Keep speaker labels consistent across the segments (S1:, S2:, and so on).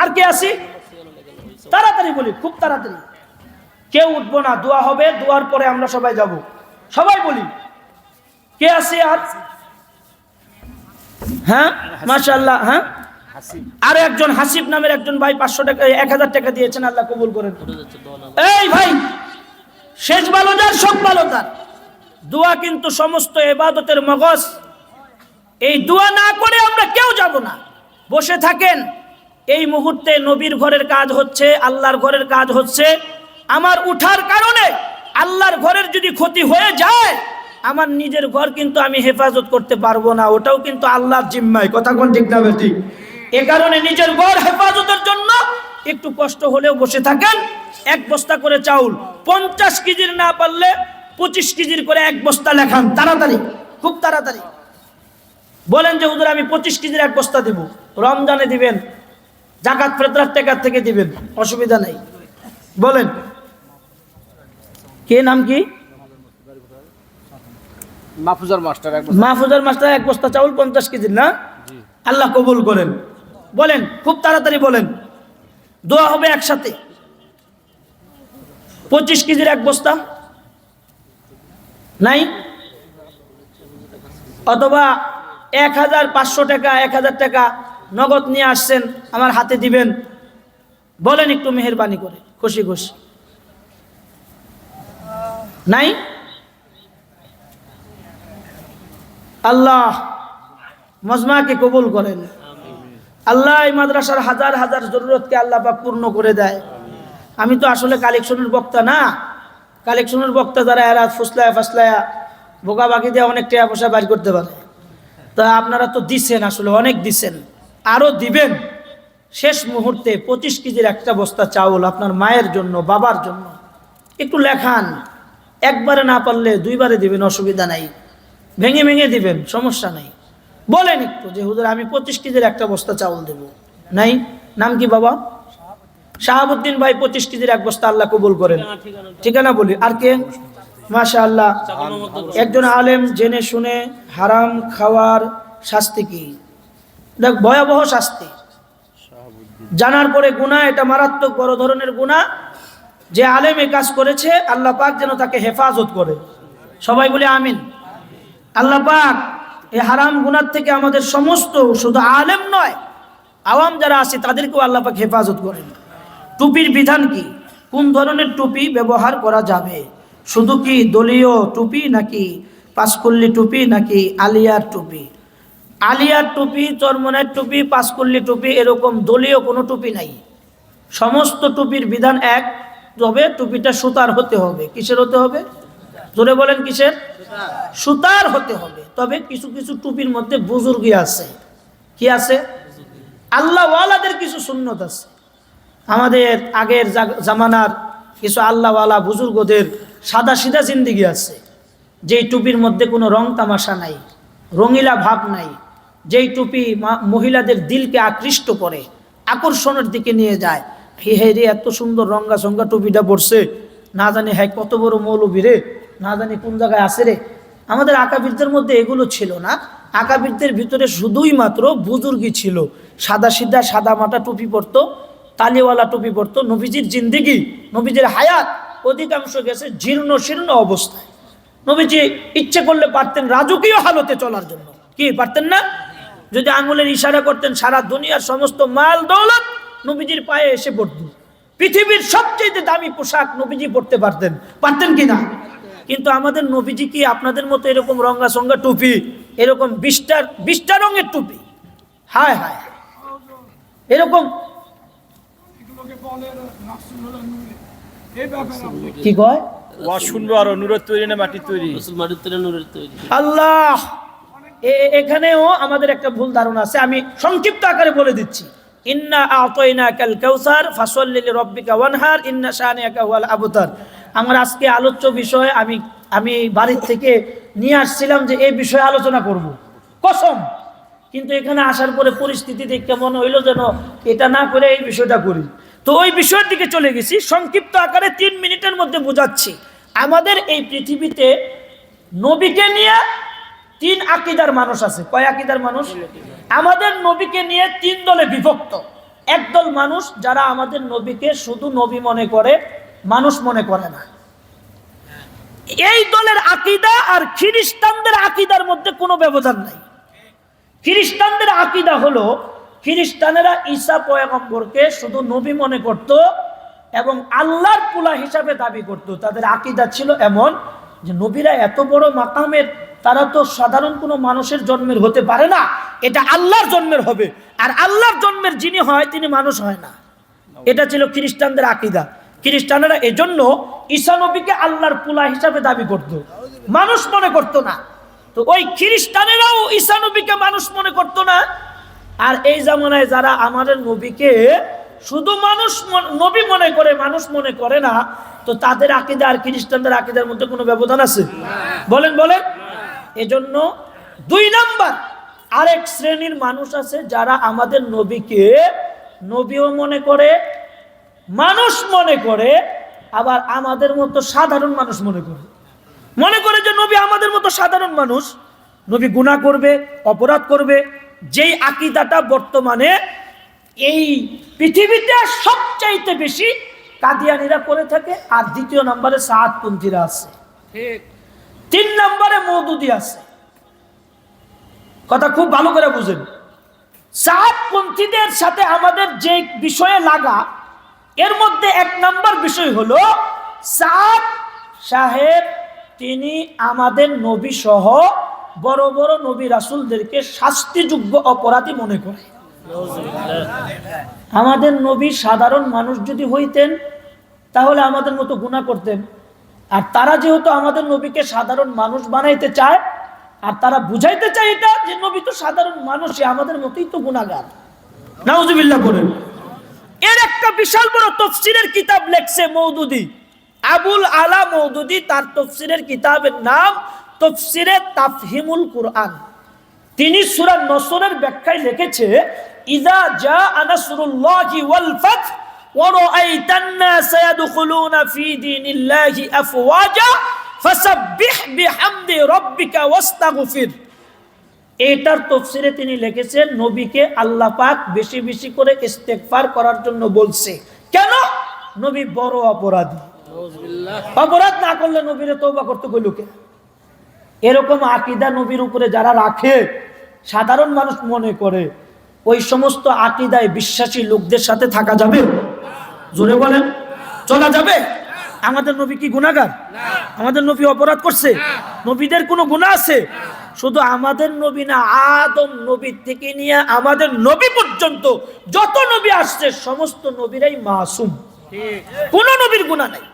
S1: আর কে আসি? তাড়াতাড়ি বলি, খুব তাড়াতাড়ি। কেউ উঠবো না, দোয়া হবে, দোয়ার পরে আমরা সবাই যাব। সবাই বলি কে আসি? আর হ্যাঁ মাশাআল্লাহ। হ্যাঁ আর একজন হাসিব নামের একজন ভাই 500 টাকা 1000 টাকা দিয়েছেন, আল্লাহ কবুল করেন। এই ভাই, শেষ ভালো যার সব ভালো তার। দোয়া কিন্তু সমস্ত ইবাদতের মগজ। এই দোয়া না করে আমরা কেউ যাব না। বসে থাকেন, এই মুহূর্তে নবীর ঘরের কাজ হচ্ছে, আল্লাহর ঘরের কাজ হচ্ছে। আমার উঠার কারণে আল্লাহর ঘরের যদি ক্ষতি হয়ে যায়, আমার নিজের ঘর কিন্তু আমি হেফাজত করতে পারবো না, ওটাও কিন্তু আল্লাহর জিম্মায়। কথা কোন ঠিক না বেটি? এ কারণে নিজের ঘর হেফাজতের জন্য একটু কষ্ট হলেও বসে থাকেন। 1 বস্তা করে চাউল, 50 কেজির না পারলে 25 কেজির করে 1 বস্তা লেখান, তাড়াতাড়ি, খুব তাড়াতাড়ি। বলেন যে হুজুর আমি 25 কেজির 1 বস্তা দেব, রমজানে দিবেন, যাকাত ফিতরার টাকা থেকে দিবেন, অসুবিধা নাই। বলেন কে নাম কি?
S2: মাহফুজার মাস্টার।
S1: মাহফুজার মাস্টার 1 বস্তা চাউল 50 কেজির না? আল্লাহ কবুল করেন। বলেন খুব তাড়াতাড়ি বলেন, দোয়া হবে একসাথে। 25 কেজির 1 বস্তা নাই? অথবা 1500 টাকা 1000 টাকা নগদ নিয়ে আসছেন, আমার হাতে দিবেন। বলেন একটু মেহেরবানি করে, খুশি খুশি। নাই? আল্লাহ মজমাকে কবুল করেন। আল্লাহ এই মাদ্রাসার হাজার হাজার জরুরতকে আল্লাহ পাক পূর্ণ করে দেয়। আমি তো আসলে কালেকশনের বক্তা না। কালেকশনের বক্তা যারা এরা ফুসলায়া ফাসলায়া বোকা বাকি দিয়ে অনেক টাকা পয়সা বাইর করতে পারে। তা আপনারা তো দিচ্ছেন, আসলে অনেক দিচ্ছেন, আরও দিবেন। শেষ মুহূর্তে 25 কেজির 1 বস্তা চাউল আপনার মায়ের জন্য, বাবার জন্য একটু লেখান। একবারে না পারলে 2 বারে দিবেন, অসুবিধা নাই। ভেঙে ভেঙে দিবেন, সমস্যা নাই। বলেন একটু যে হুজুর আমি 25 কেজির 1 বস্তা চাউল দেব। নাই? নাম কি বাবা? শাহাবুদ্দিন ভাই 25 কেজির 1 বস্তা, আল্লাহ কবুল করেন। ঠিকানা বলি। আর কে? মাশাআল্লাহ, একজন আলেম জেনে শুনে হারাম খাওয়ার শাস্তি কি? দেখ, ভয়াবহ শাস্তি। জানার পরে গুনাহ, এটা মারাত্মক বড় ধরনের গুনাহ। যে আলেম এই কাজ করেছে, আল্লাহ পাক যেন তাকে হেফাজত করে। সবাই বলে আমিন। আল্লাহ পাক এই হারাম গুনাহ থেকে আমাদের সমস্ত, শুধু আলেম নয়, আওয়াম যারা আছে তাদেরকেও আল্লাহ পাক হেফাজত করেন। টুপির বিধান কি? কোন ধরনের টুপি ব্যবহার করা যাবে? শুধু কি দলীয় টুপি, নাকি পাঁচকুল্লি টুপি, নাকি আলিয়ার টুপি? আলিয়ার টুপি, চরমনের টুপি, পাঁচকুল্লি টুপি, এরকম দলীয় কোনো টুপি নাই। সমস্ত টুপির বিধান এক, তবে টুপিটা সুতার হতে হবে। কিসের হতে হবে? জোরে বলেন কিসের? সুতার হতে হবে। তবে কিছু কিছু টুপির মধ্যে বুজুর্গি আছে। কি আছে? আল্লাহওয়ালাদের কিছু সুন্নত আছে। আমাদের আগের জামানার কিছু আল্লাহওয়ালা বুজুর্গদের সাদা সিধা জিন্দিগি আছে, যেই টুপির মধ্যে কোনো রং তামাশা নাই, রঙিলা ভাব নাই। যেই টুপি মহিলাদের দিলকে আকৃষ্ট করে, আকর্ষণের দিকে নিয়ে যায়। হে রে, এত সুন্দর রঙ্গা সঙ্গা টুপিটা পড়ছে, না জানি হ্যাঁ কত বড় মৌলবী রে, না জানি কোন জায়গায় আছে রে। আমাদের আকাবিরদের মধ্যে এগুলো ছিল না। আকাবিরদের ভিতরে শুধুই মাত্র বুজুর্গি ছিল। সাদা সিধা সাদা মাটা টুপি পরতো, তালিওয়ালা টুপি পরতো। নবীজির জিন্দিগি, নবীজির হায়াত অধিকাংশ গেছে জীর্ণ শীর্ণ অবস্থায়। নবীজি ইচ্ছে করলে পারতেন রাজকীয় হালতে চলার জন্য। কি পারতেন না? যদি আঙুলের ইশারা করতেন, সারা দুনিয়ার সমস্ত মাল দৌলত নবীজির পায়ে এসে পড়ত। পৃথিবীর সবচেয়ে দামি পোশাক নবীজি পরতে পারতেন। পারতেন কি না? কিন্তু আমাদের নবীজি কি আপনাদের মতো এরকম রঙা সঙ্গা টুপি, এরকম 20টা রঙের টুপি, হায় হায়, এরকম কি কয়?
S2: শুনবো আরো নূরের তৈরি না মাটির তৈরি?
S1: আল্লাহ, এখানেও আমাদের একটা ভুল ধারণা আছে। আমি সংক্ষিপ্ত আকারে বলে দিচ্ছি। ইন্না আতাইনাকাল কাউসার ফাসাল্লি লিরাব্বিকা ওয়ানহার ইন্না শানিআকা হুয়াল আবতার। আমার আজকে আলোচ্য বিষয় আমি বাড়ির থেকে নিয়ে আসছিলাম যে এই বিষয়ে আলোচনা করব, কসম। কিন্তু এখানে আসার পরে পরিস্থিতি দেখে মনে হইলো যেন এটা না করে এই বিষয়টা করি। তো ওই বিষয়ের দিকে চলে গেছি। সংক্ষিপ্ত আকারে 3 মিনিটের মধ্যে বোঝাচ্ছি। আমাদের এই পৃথিবীতে নবীকে নিয়ে 3 আকীদার মানুষ আছে। কয় আকীদার মানুষ? আমাদের নবীকে নিয়ে 3 দলে বিভক্ত। একদল মানুষ যারা আমাদের নবীকে শুধু নবী মনে করে, মানুষ মনে করে না। এই দলের আকীদা আর খ্রিস্টানদের আকীদার মধ্যে কোনো ব্যবধান নাই। খ্রিস্টানদের আকীদা হলো, খ্রিস্টানেরা ঈসা পয়গম্বরকে শুধু নবী মনে করত এবং আল্লাহর পুলা হিসাবে দাবি করত। তাদের আকীদা ছিল এমন যে নবীরা এত বড় মাকামের, তারা তো সাধারণ কোনো মানুষের জন্মের হতে পারে না, এটা আল্লাহর জন্মের হবে, আর আল্লাহর জন্মের যিনি হয় তিনি মানুষ হয় না। এটা ছিল খ্রিস্টানদের আকীদা। খ্রিস্টানেরা এজন্য ঈসা নবীকে আল্লাহর পুলা হিসাবে দাবি করত, মানুষ মনে করত না। তো ওই খ্রিস্টানেরাও ঈসা নবীকে মানুষ মনে করত না। আর এই জামানায় যারা আমাদের নবীকে শুধু মানুষ নবী মনে করে, মানুষ মনে করে না, তো তাদের আকীদা আর খ্রিস্টানদের আকীদার মধ্যে কোনো ব্যবধান আছে? বলেন বলেন। এজন্য 2 নাম্বার আরেক শ্রেণীর মানুষ আছে যারা আমাদের নবীকে নবীও মনে করে, মানুষ মনে করে, আবার আমাদের মতো সাধারণ মানুষ মনে করে যে নবী আমাদের মতো সাধারণ মানুষ, নবী গুনাহ করবে, অপরাধ করবে। যেই আকীদাটা বর্তমানে এই পৃথিবীতে সবচাইতে বেশি কাদিয়ানীরা করে থাকে, আর 2 নম্বরে সাআদপন্থীরা আছে, 3 নম্বরে মওদুদি আছে। কথা খুব ভালো করে বুঝেন। সাআদপন্থীদের সাথে আমাদের যে বিষয়ে লাগা, এর মধ্যে 1 নম্বর বিষয় হলো সাআদ সাহেব তিনি আমাদের নবী সহ বড় বড় নবী রাসূলদেরকে শাস্তিযোগ্য অপরাধী মনে করে। আমাদের নবী সাধারণ মানুষ যদি হইতেন তাহলে আমাদের মতো গুনাহ করতেন, আর তারা যেহেতু আমাদের নবীকে সাধারণ মানুষ বানাইতে চায়, আর তারা বুঝাইতে চায় এটা যে নবী তো সাধারণ মানুষই, আমাদের মতোই তো গুনাহগার। নাউজুবিল্লাহ বলেন। এর একটা বিশাল বড় তাফসীরের কিতাব লেখছে মওদুদি, আবুল আলা মওদুদি। তার তাফসীরের কিতাবের নাম তাফসীরে তাফহিমুল কুরআন। তিনি সূরা নসরের ব্যাখ্যায় লিখেছে, ইযা জাআ নাসরুল্লাহি ওয়াল ফাth ওয়া রাআইতান নাসা ইয়াদখুলুনা ফি দীনিল্লাহি আফওয়াজা ফাসাব্বিহ বিহামদি রাব্বিকা ওয়াস্তাগফির। এটার তাফসীরে তিনি লিখেছেন নবীকে আল্লাহ পাক বেশি বেশি করে ইস্তেগফার করার জন্য বলছে। কেন? নবী বড় অপরাধী, অপরাধ না করলে নবীরে তওবা করতে কইল কে? এরকম আকীদা নবীর উপরে যারা রাখে, সাধারণ মানুষ মনে করে, ওই সমস্ত আকীদায় বিশ্বাসী লোকদের সাথে থাকা যাবে? জোরে বলেন, চলা যাবে? আমাদের নবী কি গুনাহগার? আমাদের নবী অপরাধ করছে? নবীদের কোনো গুনাহ আছে? শুধু আমাদের নবী না, আদম নবীর থেকে নিয়ে আমাদের নবী পর্যন্ত যত নবী আসছে সমস্ত নবীরাই মাসুম, কোন নবীর গুনাহ নাই।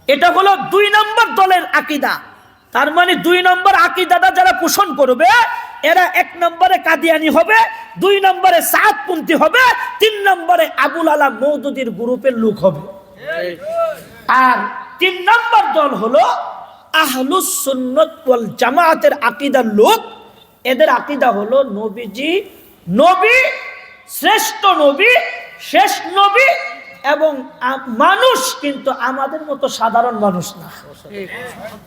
S1: এটা হলো 2 নম্বর দলের আকীদা। তার মানে 2 নম্বর আকীদাটা যারা পোষণ করবে এরা 1 নম্বরে কাদিয়ানী হবে, 2 নম্বরে সাআদপন্থী হবে, 3 নম্বরে আবুল আলা মওদুদির গ্রুপের লোক হবে। আর 3 নম্বর দল হলো আহলুস সুন্নাত ওয়াল জামাতের আকীদার লোক। এদের আকীদা হলো নবীজি নবী, শ্রেষ্ঠ নবী, শেষ নবী, এবং মানুষ কিন্তু আমাদের মতো সাধারণ মানুষ না।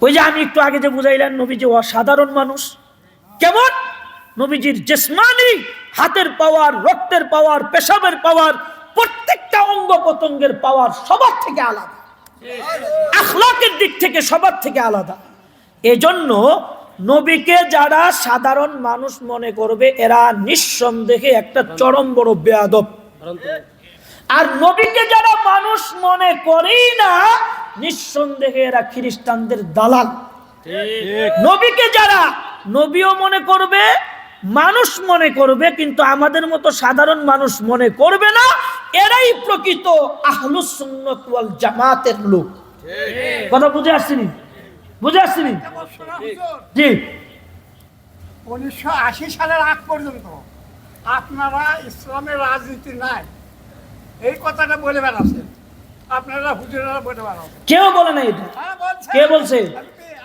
S1: ওই যে আমি একটু আগে যে বুঝাইলাম নবীজি অসাধারণ মানুষ। কেমন? নবীজির জিসমানি হাতের পাওয়ার, রক্তের পাওয়ার, পেশাবের পাওয়ার, প্রত্যেকটা অঙ্গ প্রত্যঙ্গের পাওয়ার সবার থেকে আলাদা, আখলাকের দিক থেকে সবার থেকে আলাদা। এজন্য নবীকে যারা সাধারণ মানুষ মনে করবে এরা নিঃসন্দেহে একটা চরম বড় বেয়াদব। আর নবীকে যারা মানুষ মনে করেই না, নিঃসন্দেহে এরা খ্রিস্টানদের দালাল। নবীকে যারা নবীও মনে করবে, মানুষ মনে করবে, কিন্তু আমাদের মতো সাধারণ মানুষ মনে করবে না, এরাই প্রকৃত আহলুস সুন্নাত ওয়াল জামাতের লোক। কথা বুঝে আসছেনি? বুঝে আসছেনি? জি।
S3: 1980 সালের আগ পর্যন্ত আপনারা ইসলামের রাজনীতি নাই এই কথাটা বলে বেড়াচ্ছেন, আপনারা হুজুরেরা বলে বেড়াচ্ছেন।
S1: কেউ বলে না এটা। কে বলছে?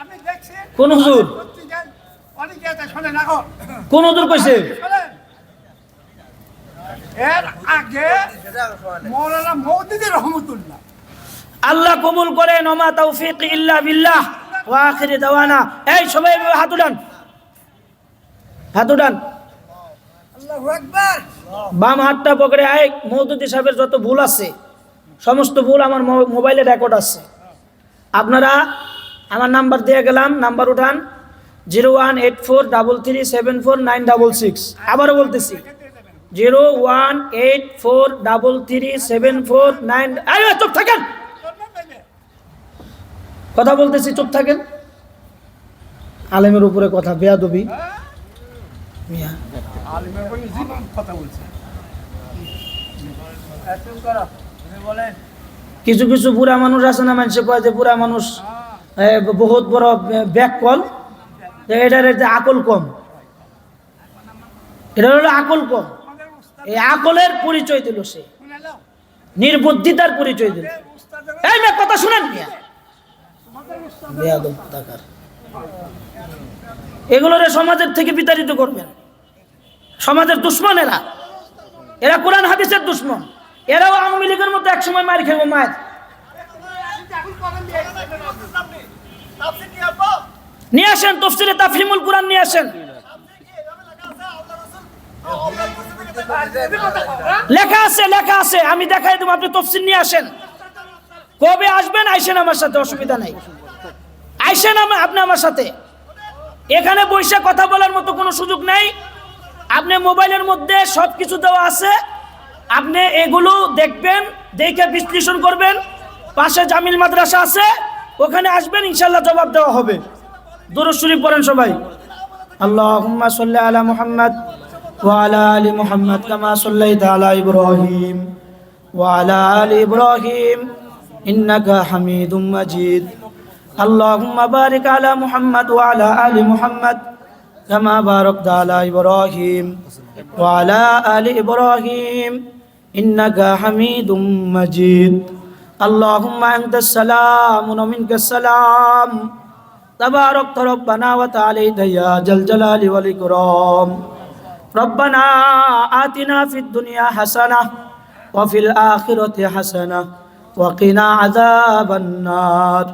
S3: আমি দেখছি
S1: কোন হুজুর?
S3: অনেকে শোনে না।
S1: কোন হুজুর কইছে?
S3: এর আগে মৌলানা মওদুদি রহমতুল্লাহ।
S1: আল্লাহ কবুল করেন। ওমা তাওফীক ইল্লা বিল্লাহ ওয়া আখিরি দাওয়ানা। এই সবাই হাত উঠান, হাত উঠান। বাম হাতটা পকড়ে আয়। মওদুদি সাহেবের যত ভুল আছে সমস্ত ভুল আমার মোবাইলে রেকর্ড আছে। আপনারা আমার নাম্বার দিয়ে গেলাম, নাম্বার উঠান 0184337496। আবারও বলতেছি 0184337496। আরে চুপ থাকেন, কথা বলতেছি, চুপ থাকেন। আলেমের উপরে কথা, বেয়াদবি। মিয়া
S3: আলিমের বলে জীবন কথা বলছে।
S1: কিছু কিছু বুড়া মানুষ আছে না, মানুষে কয় যে বুড়া মানুষ বহুত বড় ব্যাক কল, এটার আকল কম। এটা হলো আকল কম। এই আকলের পরিচয় দিল সে, নির্বুদ্ধিতার পরিচয় দিল। এই মেয়ে কথা শুনেন মিয়া, বেয়াদব কোথাকার। এগুলোরে সমাজের থেকে বিতাড়িত করবেন। সমাজের দুশ্মন এরা, এরা কোরআন হাদিসের দুশ্মন। এরাও আওয়ামী লীগের মতো একসময় মার খেলবো মায়ের। নিয়ে আসেন তফসিরে তাফহিমুল কোরআন, নিয়ে আসেন, লেখা আছে, লেখা আছে, আমি দেখাই দেবো। আপনি তফসির নিয়ে আসেন। কবে আসবেন? আইসেন আমার সাথে, অসুবিধা নাই। আইসেন আপনি আমার সাথে। এখানে বসে কথা বলার মতো কোনো সুযোগ নেই। আপনি মোবাইলের মধ্যে সব কিছু দেওয়া আছে, আপনি এগুলো দেখবেন, দেখে বিশ্লেষণ করবেন। পাশে জামিল মাদ্রাসা আছে, ওখানে আসবেন, ইনশাল্লাহ জবাব দেওয়া হবে। দুরূদ শরীফ পড়েন সবাই। আল্লাহুম্মা সাল্লি আলা মুহাম্মাদ ওয়া আলা আলি মুহাম্মাদ কামা সাল্লাইতা আলা ইব্রাহিম ওয়া আলা আলি ইব্রাহিম ইন্নাকা হামিদুম মাজিদ। আল্লাহুম্মা বারিক আলা মুহাম্মাদ ওয়া আলা আলি মুহাম্মাদ কামা বারাকতা আলা ইব্রাহিম ওয়া আলা আলি ইব্রাহিম ইন্নাকা হামিদুম মাজিদ। আল্লাহুম্মা আনতাস সালাম ওয়া মিনকাস সালাম তাবারাকতা রব্বানা ওয়া তাআলাইতা ইয়া জাল জালালি ওয়াল ইকরাম। রব্বানা আতিনা ফিদ দুনিয়া হাসানাহ ওয়া ফিল আখিরাতি হাসানাহ ওয়া কিনা আযাবান নার।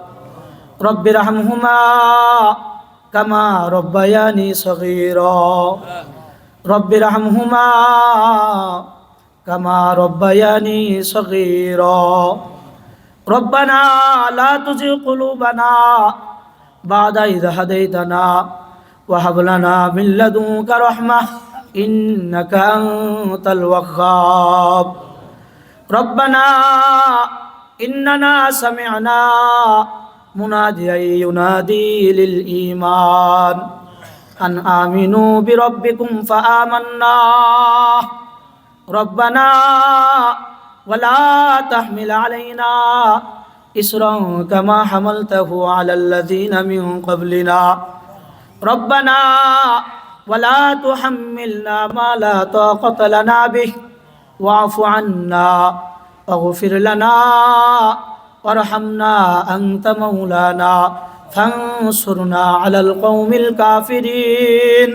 S1: রব্বিরহামহুমা কামা রব্বায়ানি সগীরা। রব্বিরহামহুমা কামা রব্বায়ানি সগীরা। রব্বানা লা তুজিগ কুলুবানা বাদা ইয হাদাইতানা ওয়া হাব লানা মিন লাদুনকা রাহমাহ ইন্নাকা আনতাল ওয়াহ্হাব। রব্বানা ইন্নানা সামি'না মুনাদিয়ান ইউনাদি লিল ঈমান আন আমিনু বিরাব্বিকুম ফাআমান্না। রব্বানা ওয়ালা তাহমিল আলাইনা ইসরান কামা হামালতাহু আলাল্লাযীনা মিন ক্বাবলিনা। রব্বানা ওয়ালা তুহাম্মিলনা মা লা তাকাতা লানা বিহি ওয়া'ফু আন্না ওয়াগফির লানা ওয়ারহামনা আনতা মাওলানা ফানসুরনা আলাল কওমিল কাফিরিন।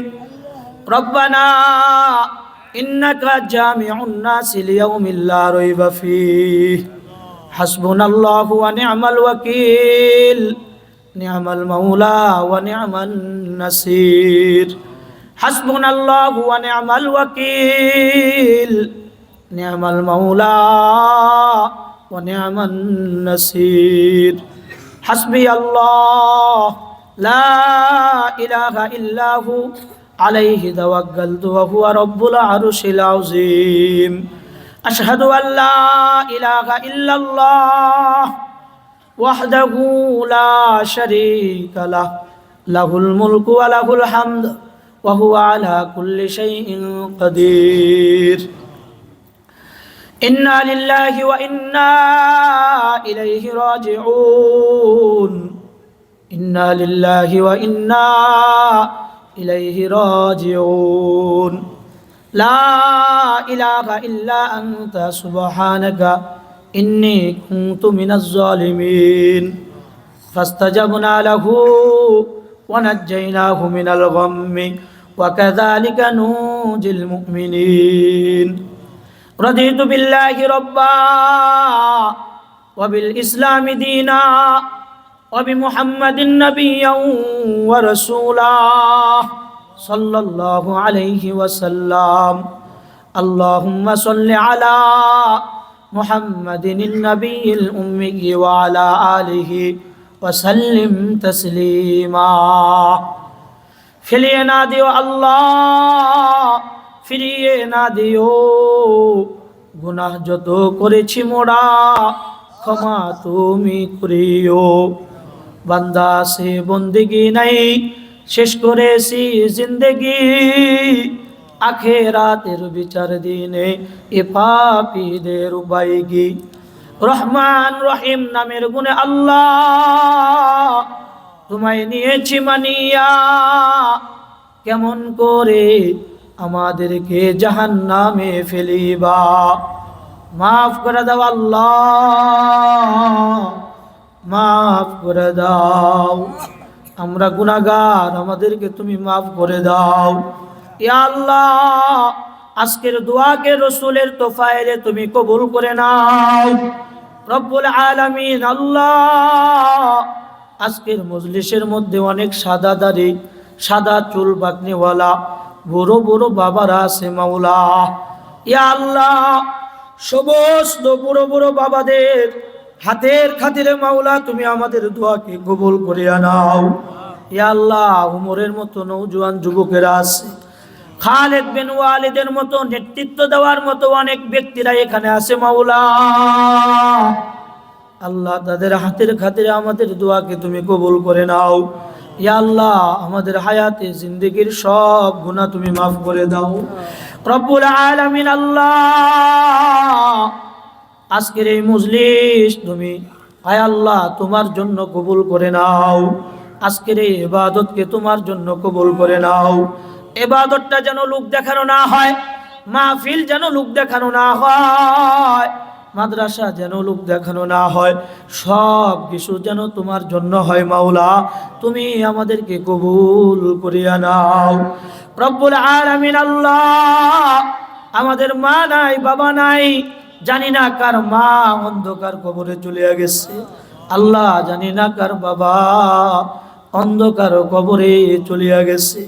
S1: রব্বানা ইন্নাকা জামিউন নাসি লিয়াউমিল লা রাইবা ফীহি হাসবুনাল্লাহু ওয়া নি'মাল ওয়াকিল নি'মাল মাওলা ওয়া নি'মান নাসির। হাসবুনাল্লাহু ওয়া নি'মাল ওয়াকিল নি'মাল মাওলা ওয়া নি'মান নাসির। হাসবিয়াল্লাহ লা ইলাহা ইল্লাহু আলাইহি তাওয়াক্কালতু ওয়া হুয়া রাব্বুল আরশিল আযীম। আশহাদু আল লা ইলাহা ইল্লাল্লাহ ওয়াহদাহু লা শারীকা লাহ লাহুল মুলকু ওয়া লাহুল হামদ ওয়া হুয়া আলা কুল্লি শাইইন কাদির। ইন্না লিল্লাহি ওয়া ইন্না ইলাইহি রাজিউন। ইন্না লিল্লাহি ওয়া ইন্না ইলাইহি রাজিউন। লা ইলাহা ইল্লা আনতা সুবহানাকা ইন্নী কুনতু মিনাজ জালিমিন। ফাস্তাজাবনা লাহু ওয়া নাজ্জায়নাহু মিনাল গাম্মি ওয়া কাযালিকা নুজিল মুমিনিন। রাদিতু বিল্লাহি রাব্বা ওয়া বিল ইসলামি দীনা ওয়া বিমুহাম্মাদিন নাবিয়্যান ওয়া রাসূলা সাল্লাল্লাহু আলাইহি ওয়াসাল্লাম। আল্লাহুম্মা সাল্লি আলা মুহাম্মাদিন নবিয়্যিল উম্মি ওয়া আলা আলিহি ওয়া সাল্লিম তাসলিমা। ফিরিয়ে না দিও আল্লাহ, ফিরিয়ে না দিও, গুনাহ যত করেছি মোরা ক্ষমা তুমি করিও। বান্দা সে বন্দেগি নাই, শেষ করেছি জিন্দেগি, আখেরাতের বিচার দিনে এ পাপীদের উবাইগি। রহমান রহিম নামের গুণে আল্লাহ তোমায় নিয়েছি মানিয়া, কেমন করে আমাদেরকে জাহান্নামে ফেলিবা। মাফ করে দাও আল্লাহ, মাফ করে দাও। আমরা গুনাহগার, আমাদেরকে তুমি মাফ করে দাও। ইয়া আল্লাহ, আজকের দোয়াকে রসুলের তোফায়েলে তুমি কবুল করে নাও রব্বুল আলামিন। আল্লাহ, আজকের মজলিসের মধ্যে অনেক সাদা দাড়ি, সাদা চুল বাকনিওয়ালা বুড়ো বুড়ো বাবারা আছে মাওলা। ইয়া আল্লাহ, সমস্ত বুড়ো বুড়ো বাবাদের হাতের খাতিরে মাওলা তুমি আমাদের দোয়াকে কবুল করিয়া নাও। ইয়া আল্লাহ, উমরের মতো নওজোয়ান যুবকেরা আছে, খালেদ বিন ওয়ালিদের মতো নেতৃত্ব দেওয়ার মতো অনেক ব্যক্তিরা এখানে আছে মাওলা। আল্লাহ, তাদের হাতের খাতিরে আমাদের দোয়াকে তুমি কবুল করে নাও। ইয়া আল্লাহ, আমাদের হায়াতে জিন্দেগির সব গুনাহ তুমি মাফ করে দাও রব্বুল আলামিন। আল্লাহ, আজকের এই মজলিস তুমি আয় আল্লাহ তোমার জন্য কবুল করে নাও। আজকের এই ইবাদতকে তোমার জন্য কবুল করে নাও। ইবাদতটা যেন লোক দেখানো না হয়, মাহফিল যেন লোক দেখানো না হয়, মাদ্রাসা যেন লোক দেখানো না হয়, সব কিছু যেন তোমার জন্য হয় মাওলা। তুমি আমাদেরকে কবুল করিয়া নাও রব্বুল আলামিন। আল্লাহ, আমাদের মা নাই, বাবা নাই, জানি না কার মা অন্ধকার কবরে চলে গেছে। আল্লাহ, জানি না কার বাবা অন্ধকার কবরে চলিয়া গেছে।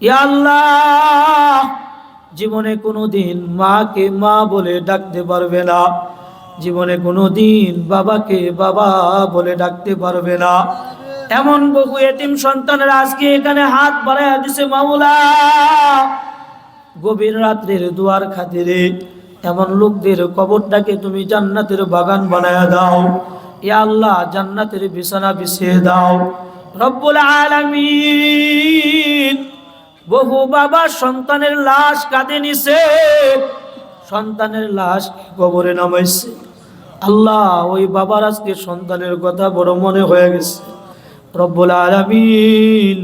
S1: ইয়া আল্লাহ, জীবনে কোনোদিন মাকে মা বলে ডাকতে পারবে না, জীবনে কোনোদিন বাবাকে বাবা বলে ডাকতে পারবে না। এমন বহু এতিম সন্তানেরা আজকে এখানে হাত বাড়াইয়া দিছে মাওলা। গভীর রাত্রের দুয়ার খাতিরে এমন লোকদের কবরটাকে তুমি জান্নাতের বাগান বানায়া দাও। ইয়া আল্লাহ, জান্নাতের বিছানা বিছিয়ে দাও রব্বুল আলামিন। বহু বাবা সন্তানের লাশ কাঁধে নিছে, সন্তানের লাশ কবরে নামাইছে। আল্লাহ, ওই বাবার আজকে সন্তানের কথা বড় মনে হয়ে গেছে রব্বুল আলামিন।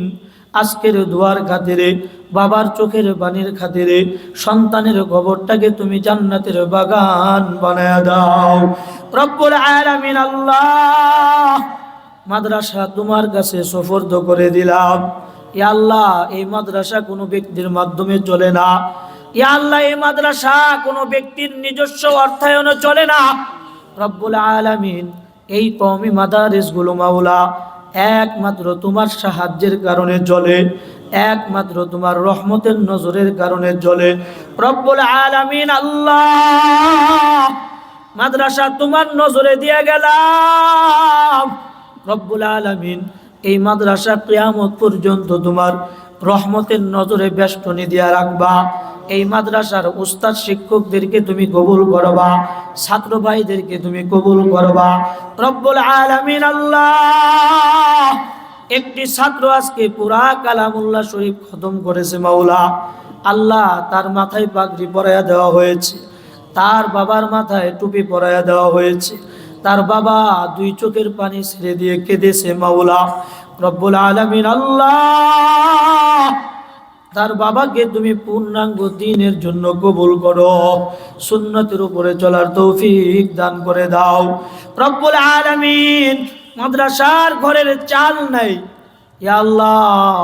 S1: আজকের দুয়ার খাতিরে, বাবার চোখের পানির খাতিরে সন্তানের কবরটাকে তুমি জান্নাতের বাগান বানায়া দাও রব্বুল আলামিন। আল্লাহ, মাদ্রাসা তোমার কাছে সুপর্দ করে দিলাম। ইয়া আল্লাহ, এই মাদ্রাসা কোনো ব্যক্তির মাধ্যমে চলে না। ইয়া আল্লাহ, এই মাদ্রাসা কোনো ব্যক্তির নিজস্ব অর্থায়নে চলে না রব্বুল আলামিন। এই কওমি মাদারিসগুলো মাওলা একমাত্র তোমার সাহায্যের কারণে চলে, একমাত্র তোমার রহমতের নজরের কারণে চলে রব্বুল আলামিন। আল্লাহ, মাদ্রাসা তোমার নজরে দিয়ে গেলাম রব্বুল আলামিন। এই মাদ্রাসা কিয়ামত পর্যন্ত তোমার রহমতের নজরে বেষ্টনী দিয়া রাখবা। এই মাদ্রাসার উস্তাদ শিক্ষকদেরকে তুমি কবুল করবা, ছাত্র ভাইদেরকে তুমি কবুল করবা রব্বুল আলামিন। আল্লাহ, একটি ছাত্র আজকে পুরা কালামুল্লাহ শরীফ খতম করেছে মাওলা। আল্লাহ, তার মাথায় পাগড়ি পরাইয়া দেওয়া হয়েছে, তার বাবার মাথায় টুপি পরাইয়া দেওয়া হয়েছে, তার বাবা দুই চোখের পানি ছেড়ে দিয়ে কেঁদেছে মাওলা রব্বুল আলামিন। আল্লাহ, তার বাবাকে তুমি পূর্ণাঙ্গ দ্বীনের জন্য কবুল করো, সুন্নতের উপরে চলার তৌফিক দান করে দাও রব্বুল আলামিন। মাদ্রাসার ঘরের চাল নাই, ইয়া আল্লাহ।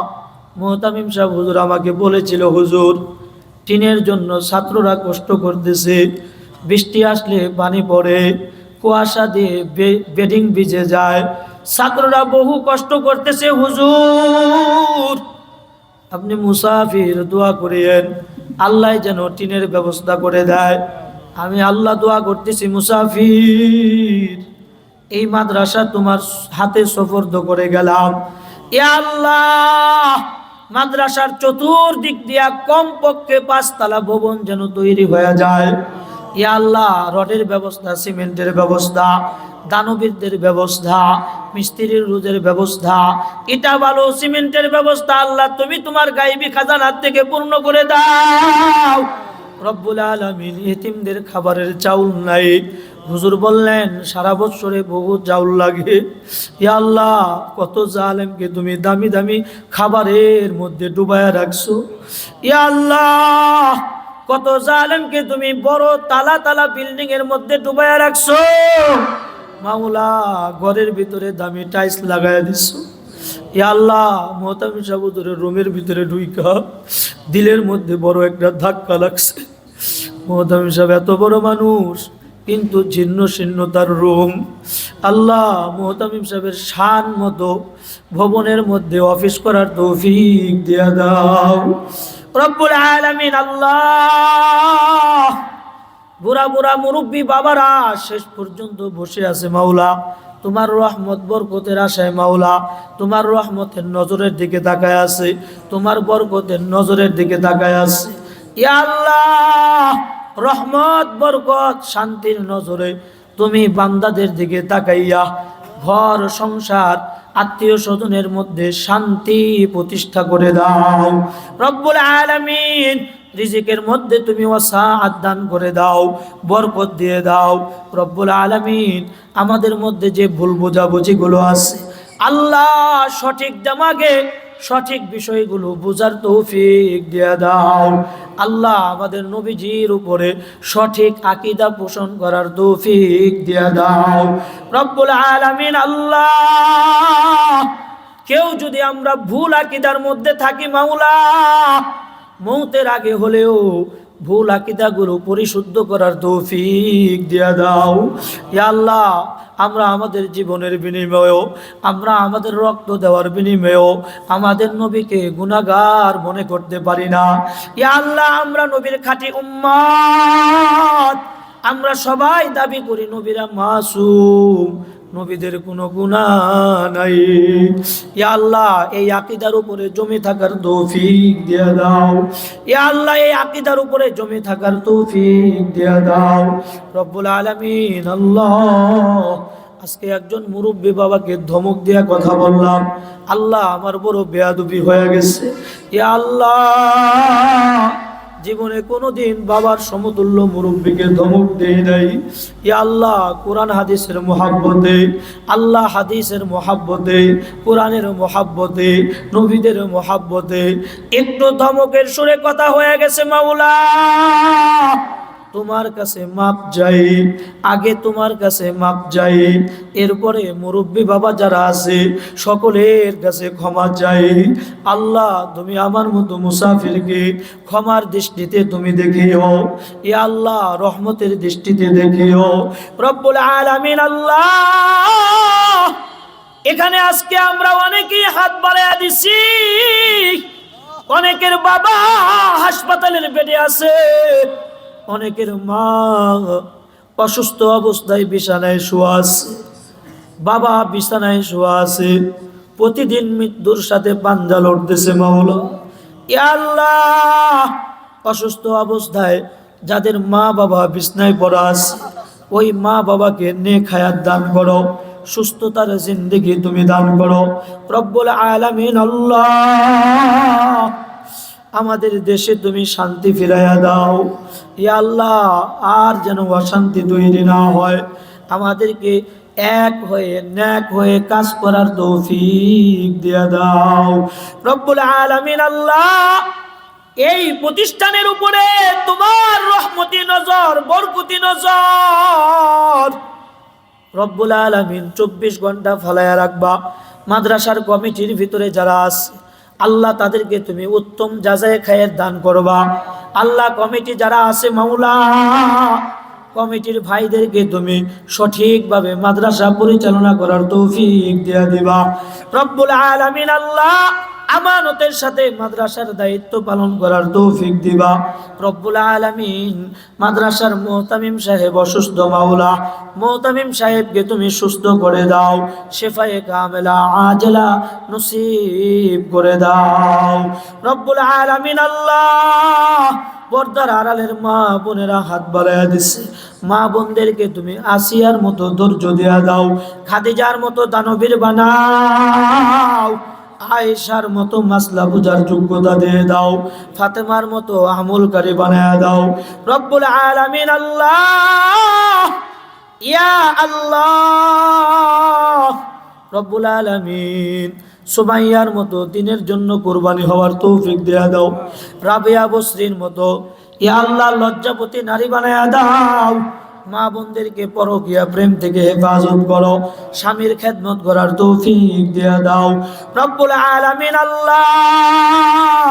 S1: মুহতামিম সাহেব হুজুর আমাকে বলেছিল, হুজুর টিনের জন্য ছাত্ররা কষ্ট করতেছে, বৃষ্টি আসলে পানি পড়ে, কুয়াশা দিয়ে বেডিং ভিজে যায়, ছাত্ররা বহু কষ্ট করতেছে হুজুর। আপনি মুসাফির দোয়া করিয়েন আল্লাহ যেন টিনের ব্যবস্থা করে দেয়। আমি আল্লাহ দোয়া করতেছি মুসাফির এই মাদ্রাসা তোমার হাতে সুপর্দ করে গেলাম। ইয়া আল্লাহ মাদ্রাসার চতুর্দিক দিয়া কমপক্ষে 5 তলা ভবন যেন তৈরি হয়ে যায়। ইয়া আল্লাহ রডের ব্যবস্থা, সিমেন্টের ব্যবস্থা, দানবীরদের ব্যবস্থা, মিস্ত্রির রোজের ব্যবস্থা, ইটা বালু সিমেন্টের ব্যবস্থা আল্লাহ তুমি তোমার গায়বী খাজানার থেকে পূর্ণ করে দাও। রব্বুল আলামিন এতিমদের খাবারের চাউল নাই, হুজুর বললেন সারা বছরে বহু চাউল লাগে। ইয়া আল্লাহ কত জালেমকে তুমি দামি দামি খাবারের মধ্যে ডুবায়া রাখছো। ইয়া আল্লাহ কত জালেমকে তুমি বড় তালা তালা বিল্ডিং এর মধ্যে ডুবায়া রাখছো। মাওলা ঘরের ভিতরে দামি টাইলস লাগায়া দিছো। ইয়া আল্লাহ মোহতামিম সাহেব হুজুরের রুমের ভিতরে ঢুইকা দিলের মধ্যে বড় একটা ধাক্কা লাগছে। মোহতামিম সাহেব এত বড় মানুষ কিন্তু ছিন্ন ছিন্ন তার রুম। আল্লাহ মোহতামিম সাহেবের শান মতো ভবনের মধ্যে অফিস করার তৌফিক দিয়া দাও রব্বুল আলামিন। আল্লাহ বুড়া বুড়া মুরব্বী বাবারা শেষ পর্যন্ত বসে আছে মাওলা, তোমার রহমত বরকতের আশায় মাওলা, তোমার রহমতের নজরের দিকে তাকায় আছে, তোমার বরকতের নজরের দিকে তাকায় আছে। ইয়া আল্লাহ রহমত বরকত শান্তির নজরে তুমি বান্দাদের দিকে তাকাইয়া ঘর সংসার আত্মীয় স্বজনের মধ্যে শান্তি প্রতিষ্ঠা করে দাও রব্বুল আলামিন। রিজিকের মধ্যে তুমি ওয়াসাআত দান করে দাও, বরকত দিয়ে দাও রব্বুল আলামিন। আমাদের মধ্যে যে ভুল বোঝাবুঝিগুলো আছে আল্লাহ সঠিক দিমাগে সঠিক বিষয়গুলো বোঝার তৌফিক দিয়ে দাও আল্লাহ। আমাদের নবীজির উপরে সঠিক আকীদা পোষণ করার তৌফিক দিয়ে দাও রব্বুল আলামিন। আল্লাহ কেউ যদি আমরা ভুল আকীদার মধ্যে থাকি মাওলা, মৌতের আগে হলেও ভুল আকীদাগুলো পরিশুদ্ধ করার তৌফিক দিয়া দাও ইয়া আল্লাহ। আমরা আমাদের জীবনের বিনিময়েও, আমরা আমাদের রক্ত দেওয়ার বিনিময়েও আমাদের নবীকে গুনাহগার মনে করতে পারি না ইয়া আল্লাহ। আমরা নবীর খাঁটি উম্মত, আমরা সবাই দাবি করি নবীরা মাসুম, নবীদের কোনো গুনাহ নাই ইয়া আল্লাহ। এই আকীদার উপরে জমে থাকার তৌফিক দিয়ে দাও ইয়া আল্লাহ, এই আকীদার উপরে জমে থাকার তৌফিক দিয়ে দাও রব্বুল আলামিন। আল্লাহ আজকে একজন মুরব্বী বাবাকে ধমক দিয়া কথা বললাম আল্লাহ, আমার বড় বেয়াদবি হয়ে গেছে ইয়া আল্লাহ। জীবনে কোনোদিন বাবার সমতুল্য মুরব্বীকে ধমক দেই নাই ইয়া আল্লাহ। কোরআন হাদিসের মুহাব্বতে, আল্লাহ হাদিসের মুহাব্বতে, কোরআনের মুহাব্বতে, নবীদের মুহাব্বতে একটু ধমকের সুরে কথা হয়ে গেছে মাওলা। তোমার কাছে মাপ চাই, আগে তোমার কাছে মাপ চাই, এরপরে মুরব্বী বাবা যারা আছে সকলের কাছে ক্ষমা চাই আল্লাহ। তুমি আমার মতো মুসাফিরকে ক্ষমার দৃষ্টিতে তুমি দেখিও ইয়া আল্লাহ, রহমতের দৃষ্টিতে দেখিও রব্বুল আলামিন। আল্লাহ এখানে আজকে আমরা অনেকেই হাত বাড়াইয়া দিছি, অনেকের বাবা হাসপাতালের বেডে আছে, অনেকের মা অসুস্থ অবস্থায় বিছানায় শোয়া আছে, বাবা বিছানায় শোয়া আছে, প্রতিদিন মৃত্যুর সাথে পাঞ্জা লড়তেছে মাওলা ইয়া আল্লাহ। অসুস্থ অবস্থায় যাদের মা বাবা বিছানায় পড়া আছে ওই মা বাবাকে নেক হায়াত দান করো, সুস্থতার জিন্দেগি তুমি দান করো রব্বুল আলামিন। আল্লাহ আমাদের দেশে তুমি শান্তি ফিরাইয়া দাও ইয়া আল্লাহ, আর যেন অশান্তি তৈরি না হয়। আমাদেরকে এক হয়ে নেক হয়ে কাজ করার তৌফিক দিয়া দাও রব্বুল আলামিন। আল্লাহ এই প্রতিষ্ঠানের উপরে তোমার রহমতি নজর, বরকতি নজর রব্বুল আলামিন 24 ঘন্টা ফলায়া রাখবা। মাদ্রাসার কমিটির ভিতরে যারা আছে আল্লাহ তাদেরকে তুমি উত্তম যাচাই খায়ের দান করবা আল্লাহ। কমিটি যারা আছে মাওলা, কমিটির ভাইদেরকে তুমি সঠিকভাবে মাদ্রাসা পরিচালনা করার তৌফিক দিয়া দিবা রব্বুল আলামিন। আল্লাহ আমানতের সাথে মাদ্রাসার দায়িত্ব পালন করার তৌফিক দিবা রব্বুল আলামিন। মাদ্রাসার মুহতামিম সাহেব অসুস্থ, মাওলা মুহতামিম সাহেবকে তুমি সুস্থ করে দাও, শেফায়ে কামেলা আজলা নসিব করে দাও রব্বুল আলামিন। আল্লাহ, পর্দার আড়ালের মা বোনেরা হাত বাড়াইয়া দিচ্ছে, মা বোনদেরকে তুমি আসিয়ার মতো ধৈর্য দিয়া দাও, খাদিজার মতো দানবীর বানাও, আয়েশার মতো মাসলা বুঝার যোগ্যতা দিয়ে দাও, ফাতেমার মতো আমলকারী বানায়া দাও রব্বুল আলামিন। আল্লাহ, ইয়া আল্লাহ রব্বুল আলামিন, সুমাইয়ার মতো দিনের জন্য কুরবানি হওয়ার তৌফিক দেয়া দাও, রাবিয়া বসরির মতো ইয়া আল্লাহ লজ্জাপতি নারী বানায়া দাও, মা বোনদেরকে পরকীয়া প্রেম থেকে হেফাজত করো, স্বামীর খেদমত করার তৌফিক দেয়া দাও রব্বুল আলামিন। আল্লাহ,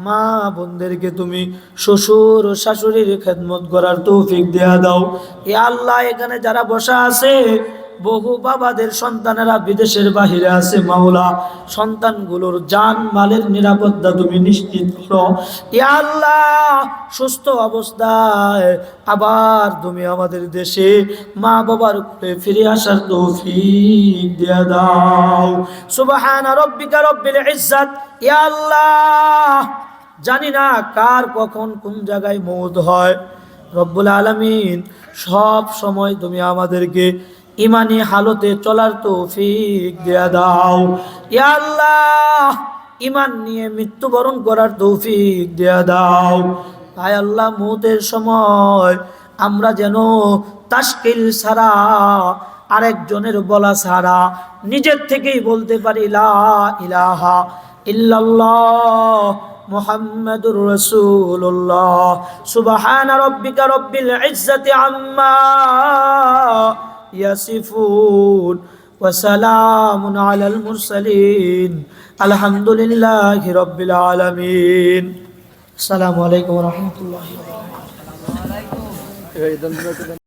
S1: মা বোনদেরকে তুমি শ্বশুর ও শাশুড়ির খেদমত করার তৌফিক দেয়া দাও ইয়া আল্লাহ। এখানে যারা বসা আছে, বহু বাবাদের সন্তানেরা বিদেশের বাহিরে আছে, মাওলা সন্তানগুলোর জান মালের নিরাপত্তা তুমি নিশ্চিত করো ইয়া আল্লাহ। সুস্থ অবস্থায় আবার তুমি আমাদের দেশে মা বাবার উপরে ফিরে আসার তৌফিক দিয়ে দাও। সুবহান রাব্বিকা রব্বিল ইজ্জাত, ইয়া আল্লাহ জানি না কার কখন কোন জায়গায় মওত হয় রব্বুল আলামিন, সব সময় তুমি আমাদেরকে ইমানি হালতে চলার তৌফিক দেয়া দাও ইয়া আল্লাহ। ইমান নিয়ে মৃত্যুবরণ করার তৌফিক দেয়া দাও আয় আল্লাহ। মওতের সময় আমরা যেন তাশকিল ছাড়া, আরেকজনের বলা ছাড়া নিজের থেকেই বলতে পারি লা ইলাহা ইল্লাল্লাহ মুহাম্মাদুর রাসূলুল্লাহ। সুবহান রাব্বিকা রব্বিল ইজ্জাতি আম্মা ইয়াসিফুন ওয়া সালামুন আলাল মুরসালিন, আলহামদুলিল্লাহি রাব্বিল আলামিন। আসসালামু আলাইকুম ওয়া রাহমাতুল্লাহি ওয়া বারাকাতুহু।